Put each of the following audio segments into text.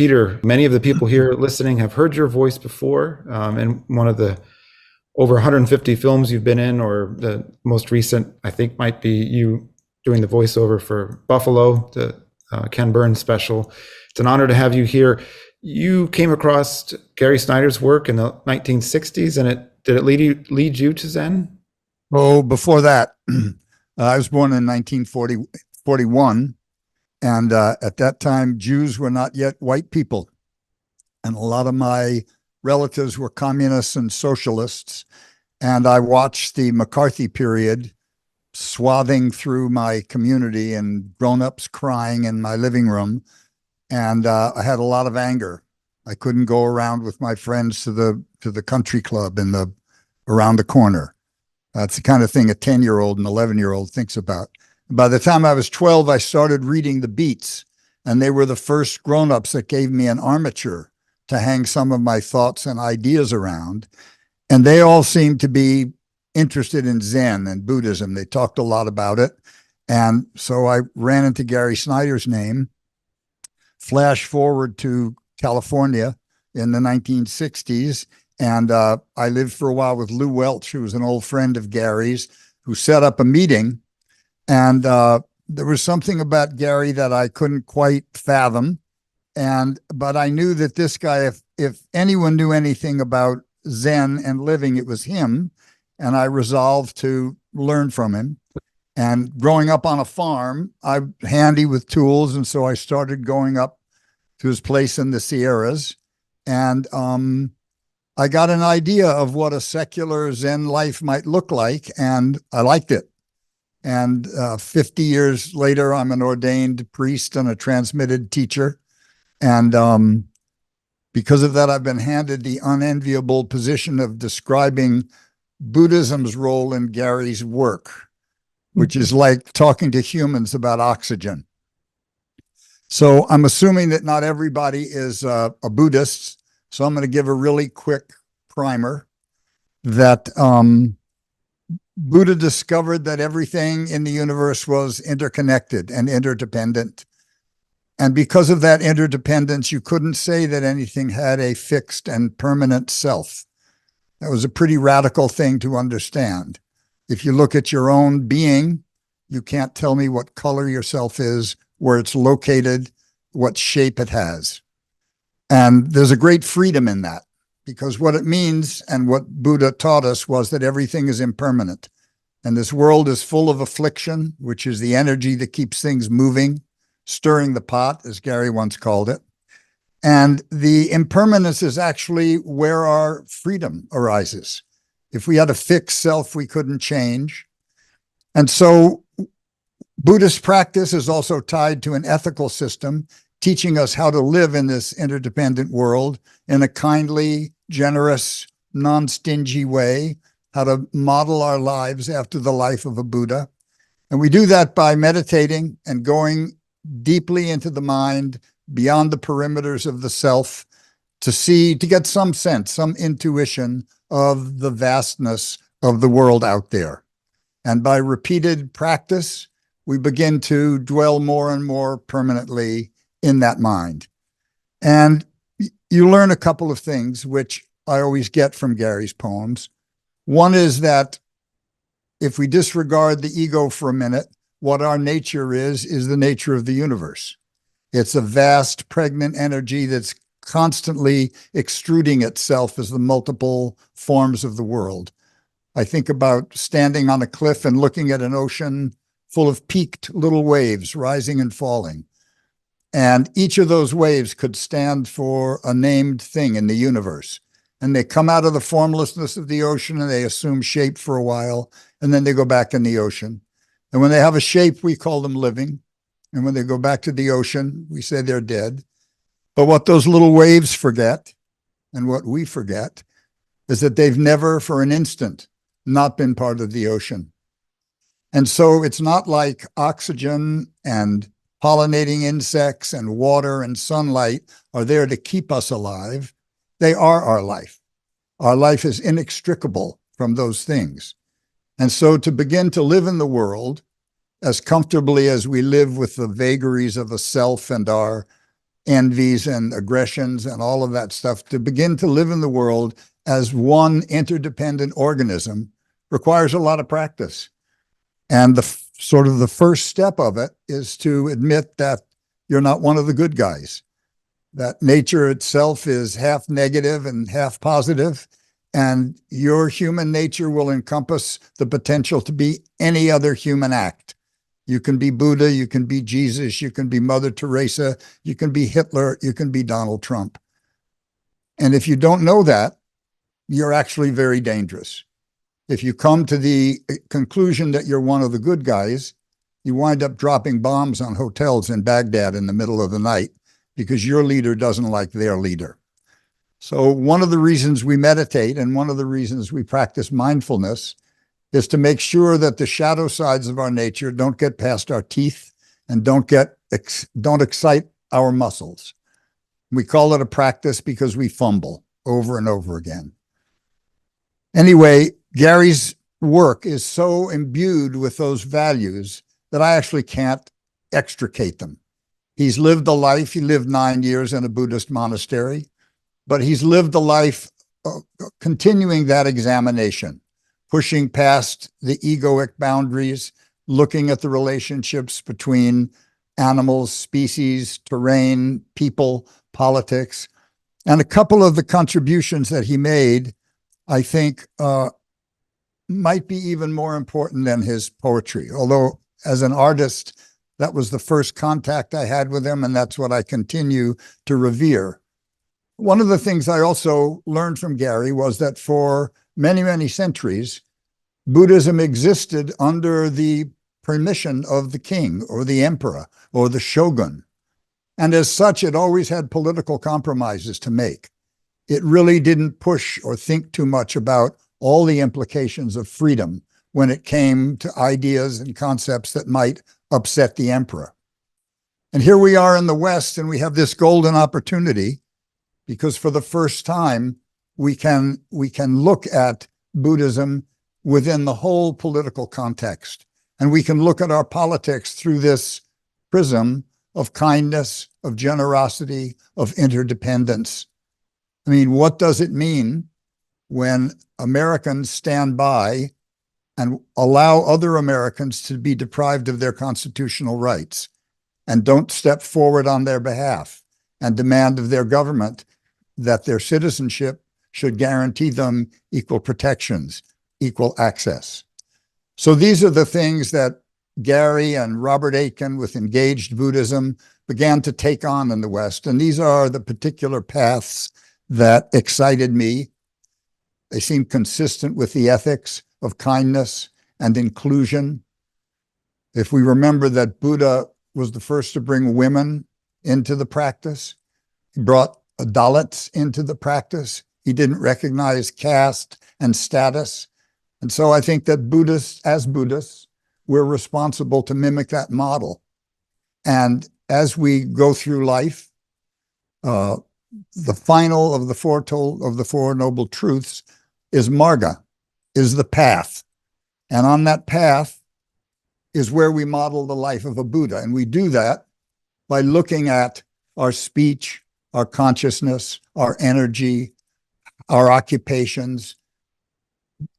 Peter, many of the people here listening have heard your voice before in one of the over 150 films you've been in, or the most recent, I think, might be you doing the voiceover for Buffalo, the Ken Burns special. It's an honor to have you here. You came across Gary Snyder's work in the 1960s, and did it lead you to Zen? Oh, before that, I was born in 1941, and at that time, Jews were not yet white people, and a lot of my relatives were communists and socialists, and I watched the McCarthy period swathing through my community and grown-ups crying in my living room, and I had a lot of anger. I couldn't go around with my friends to the country club around the corner. That's the kind of thing a 10-year-old and 11-year-old thinks about. By the time I was 12, I started reading the Beats, and they were the first grown-ups that gave me an armature to hang some of my thoughts and ideas around. And they all seemed to be interested in Zen and Buddhism. They talked a lot about it. And so I ran into Gary Snyder's name. Flash forward to California in the 1960s. And I lived for a while with Lou Welch, who was an old friend of Gary's, who set up a meeting. And there was something about Gary that I couldn't quite fathom. But I knew that this guy, if anyone knew anything about Zen and living, it was him. And I resolved to learn from him. And growing up on a farm, I'm handy with tools. And so I started going up to his place in the Sierras. And I got an idea of what a secular Zen life might look like, and I liked it. And 50 years later, I'm an ordained priest and a transmitted teacher. And because of that, I've been handed the unenviable position of describing Buddhism's role in Gary's work, which is like talking to humans about oxygen. So I'm assuming that not everybody is a Buddhist. So I'm going to give a really quick primer that Buddha discovered that everything in the universe was interconnected and interdependent. And because of that interdependence, you couldn't say that anything had a fixed and permanent self. That was a pretty radical thing to understand. If you look at your own being, you can't tell me what color your self is, where it's located, what shape it has. And there's a great freedom in that, because what it means and what Buddha taught us was that everything is impermanent. And this world is full of affliction, which is the energy that keeps things moving, stirring the pot, as Gary once called it. And the impermanence is actually where our freedom arises. If we had a fixed self, we couldn't change. And so Buddhist practice is also tied to an ethical system, teaching us how to live in this interdependent world in a kindly, generous, non-stingy way, how to model our lives after the life of a Buddha. And we do that by meditating and going deeply into the mind, beyond the perimeters of the self, to get some sense, some intuition of the vastness of the world out there. And by repeated practice, we begin to dwell more and more permanently in that mind. And you learn a couple of things, which I always get from Gary's poems. One is that if we disregard the ego for a minute, what our nature is the nature of the universe. It's a vast, pregnant energy that's constantly extruding itself as the multiple forms of the world. I think about standing on a cliff and looking at an ocean full of peaked little waves rising and falling. And each of those waves could stand for a named thing in the universe. And they come out of the formlessness of the ocean and they assume shape for a while, and then they go back in the ocean. And when they have a shape, we call them living. And when they go back to the ocean, we say they're dead. But what those little waves forget, and what we forget, is that they've never for an instant not been part of the ocean. And so it's not like oxygen and pollinating insects and water and sunlight are there to keep us alive. They are our life. Our life is inextricable from those things. And so to begin to live in the world as comfortably as we live with the vagaries of a self and our envies and aggressions and all of that stuff, to begin to live in the world as one interdependent organism requires a lot of practice. And the sort of the first step of it is to admit that you're not one of the good guys, that nature itself is half negative and half positive, and your human nature will encompass the potential to be any other human act. You can be Buddha, you can be Jesus, you can be Mother Teresa, you can be Hitler, you can be Donald Trump. And if you don't know that, you're actually very dangerous. If you come to the conclusion that you're one of the good guys, you wind up dropping bombs on hotels in Baghdad in the middle of the night because your leader doesn't like their leader. So one of the reasons we meditate and one of the reasons we practice mindfulness is to make sure that the shadow sides of our nature don't get past our teeth and don't excite our muscles. We call it a practice because we fumble over and over again. Anyway, Gary's work is so imbued with those values that I actually can't extricate them. He's lived a life. He lived 9 years in a Buddhist monastery, but he's lived a life continuing that examination, pushing past the egoic boundaries, looking at the relationships between animals, species, terrain, people, politics. And a couple of the contributions that he made, I think, might be even more important than his poetry. Although as an artist, that was the first contact I had with him, and that's what I continue to revere. One of the things I also learned from Gary was that for many, many centuries, Buddhism existed under the permission of the king or the emperor or the shogun. And as such, it always had political compromises to make. It really didn't push or think too much about all the implications of freedom when it came to ideas and concepts that might upset the emperor. And here we are in the West, and we have this golden opportunity because for the first time, we can look at Buddhism within the whole political context. And we can look at our politics through this prism of kindness, of generosity, of interdependence. I mean, what does it mean when Americans stand by and allow other Americans to be deprived of their constitutional rights and don't step forward on their behalf and demand of their government that their citizenship should guarantee them equal protections, equal access? So these are the things that Gary and Robert Aitken with Engaged Buddhism began to take on in the West. And these are the particular paths that excited me. They seem consistent with the ethics of kindness and inclusion. If we remember that Buddha was the first to bring women into the practice, he brought Dalits into the practice. He didn't recognize caste and status. And so I think that as Buddhists, we're responsible to mimic that model. And as we go through life, the final of the Four Noble Truths is Marga, is the path. And on that path is where we model the life of a Buddha. And we do that by looking at our speech, our consciousness, our energy, our occupations,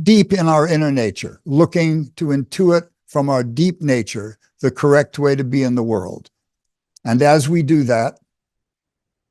deep in our inner nature, looking to intuit from our deep nature the correct way to be in the world. And as we do that,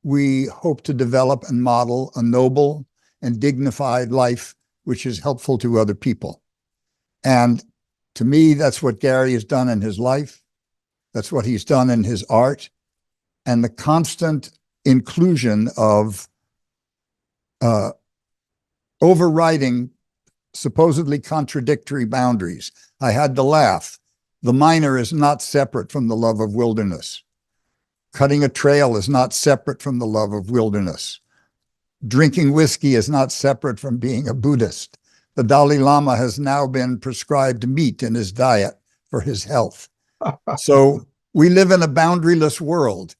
we hope to develop and model a noble and dignified life which is helpful to other people. And to me, that's what Gary has done in his life. That's what he's done in his art. And the constant inclusion of overriding supposedly contradictory boundaries. I had to laugh. The miner is not separate from the love of wilderness. Cutting a trail is not separate from the love of wilderness. Drinking whiskey is not separate from being a Buddhist. The Dalai Lama has now been prescribed meat in his diet for his health. So we live in a boundaryless world,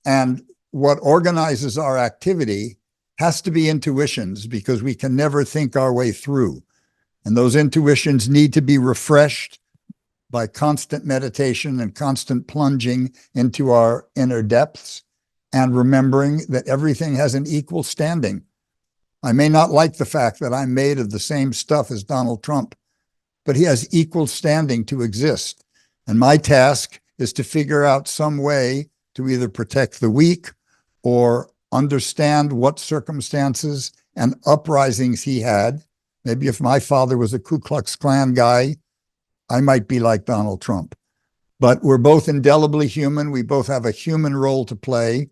and what organizes our activity has to be intuitions, because we can never think our way through. And those intuitions need to be refreshed by constant meditation and constant plunging into our inner depths. and remembering that everything has an equal standing. I may not like the fact that I'm made of the same stuff as Donald Trump, but he has equal standing to exist. And my task is to figure out some way to either protect the weak or understand what circumstances and uprisings he had. Maybe if my father was a Ku Klux Klan guy, I might be like Donald Trump. But we're both indelibly human. We both have a human role to play.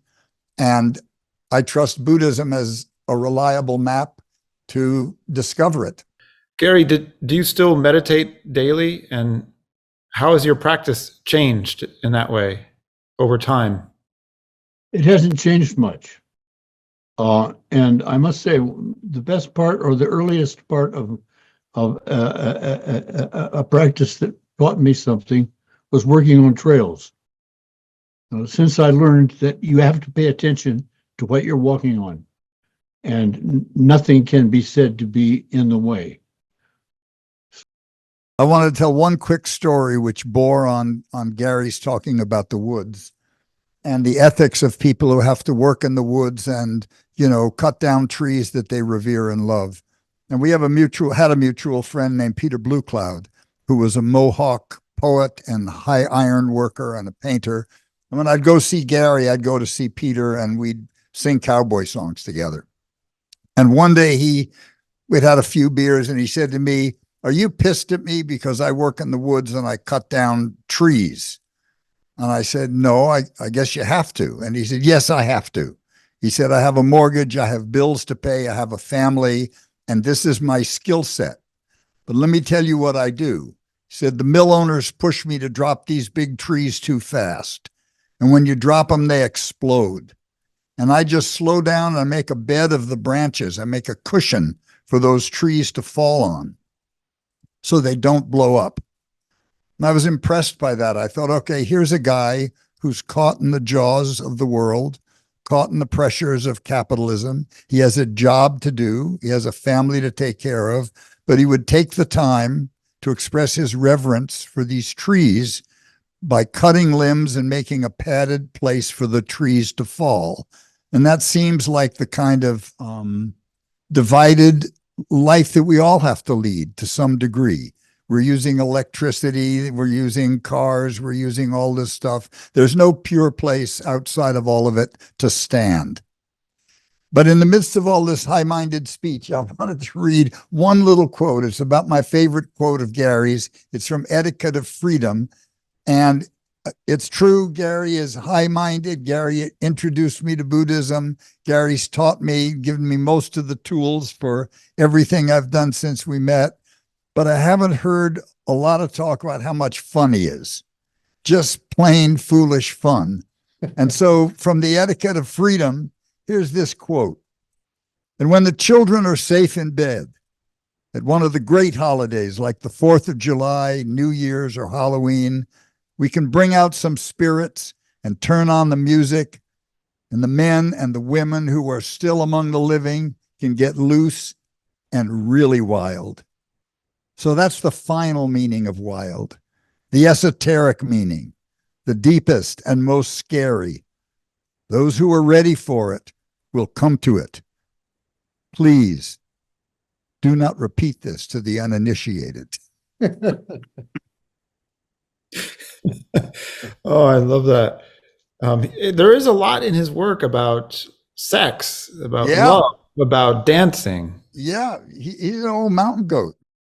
And I trust Buddhism as a reliable map to discover it. Gary, do you still meditate daily? And how has your practice changed in that way over time? It hasn't changed much. And I must say, the best part or the earliest part of a practice that taught me something was working on trails. Since I learned that you have to pay attention to what you're walking on, and nothing can be said to be in the way. I want to tell one quick story which bore on Gary's talking about the woods and the ethics of people who have to work in the woods and, cut down trees that they revere and love. And we have had a mutual friend named Peter Blue Cloud, who was a Mohawk poet and high iron worker and a painter. And when I'd go see Gary, I'd go to see Peter, and we'd sing cowboy songs together. And one day we'd had a few beers, and he said to me, "Are you pissed at me because I work in the woods and I cut down trees?" And I said, "No, I guess you have to." And he said, "Yes, I have to." He said, "I have a mortgage, I have bills to pay, I have a family, and this is my skill set. But let me tell you what I do." He said, "The mill owners push me to drop these big trees too fast. And when you drop them, they explode. And I just slow down and make a bed of the branches. I make a cushion for those trees to fall on so they don't blow up." And I was impressed by that. I thought, okay, here's a guy who's caught in the jaws of the world, caught in the pressures of capitalism. He has a job to do. He has a family to take care of, but he would take the time to express his reverence for these trees by cutting limbs and making a padded place for the trees to fall. And that seems like the kind of divided life that we all have to lead to some degree. We're using electricity, we're using cars, we're using all this stuff. There's no pure place outside of all of it to stand. But in the midst of all this high-minded speech, I wanted to read one little quote. It's about my favorite quote of Gary's. It's from Etiquette of Freedom. And it's true, Gary is high-minded. Gary introduced me to Buddhism. Gary's taught me, given me most of the tools for everything I've done since we met. But I haven't heard a lot of talk about how much fun he is. Just plain foolish fun. And so from the Etiquette of Freedom, here's this quote. "And when the children are safe in bed, at one of the great holidays like the 4th of July, New Year's, or Halloween, we can bring out some spirits and turn on the music, and the men and the women who are still among the living can get loose and really wild." So that's the final meaning of wild, the esoteric meaning, the deepest and most scary. Those who are ready for it will come to it. Please do not repeat this to the uninitiated. Oh, I love that. There is a lot in his work about sex, about love, about dancing. Yeah, he's an old mountain goat.